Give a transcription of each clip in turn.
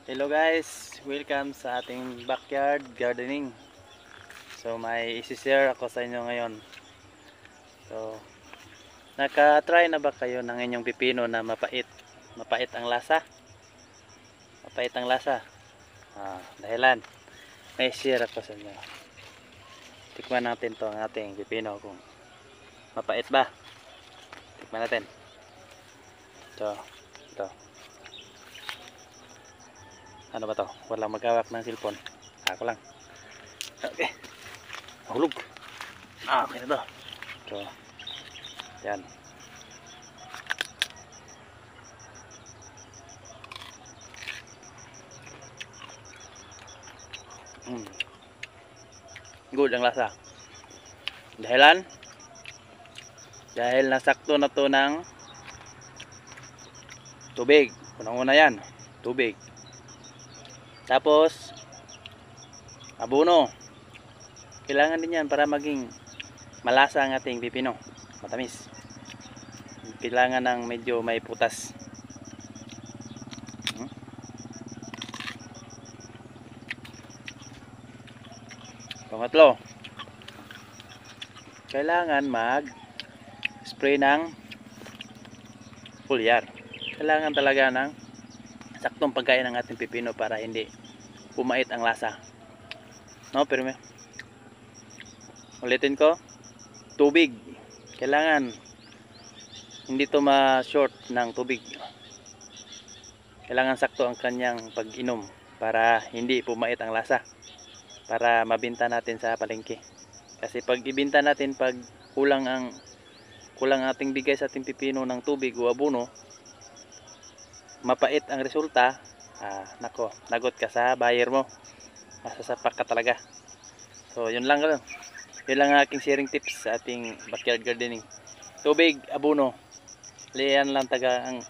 Hello guys, welcome sa ating backyard gardening. So may isi-share ako sa inyo ngayon. So naka-try na ba kayo ng inyong pipino na mapait? Mapait ang lasa? Mapait ang lasa. Dahilan may share ako sa inyo. Tikman natin to ang ating pipino kung mapait ba. Tikman natin. Ito. Ano ba to? Walang maghawak ng cellphone. Ako lang. Okay. Nahulog. Okay na to. So, yan. Good ang lasa. Dahil nasakto na to ng tubig. Unang-una yan. Tubig. Tapos, abono. Kailangan din yan para maging malasa ang ating pipino. Matamis. Kailangan ng medyo may putas. Pangatlo, kailangan mag-spray ng foliar. Kailangan talaga ng saktong pagkain ng ating pipino para hindi pumait ang lasa. No, pero ulitin ko, tubig. Kailangan hindi to ma-short ng tubig. Kailangan sakto ang kanyang pag-inom para hindi pumait ang lasa. Para mabenta natin sa palengke. Kasi pag ibenta natin, pag kulang ating bigay sa ating pipino ng tubig o abono, mapait ang resulta, nako, nagot ka sa buyer mo. Masasapak ka talaga. So yun lang ang aking sharing tips sa ating backyard gardening. Tubig, abono, liyan lang taga ang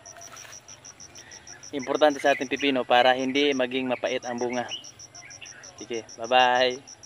importante sa ating pipino para hindi maging mapait ang bunga. Sige, bye bye.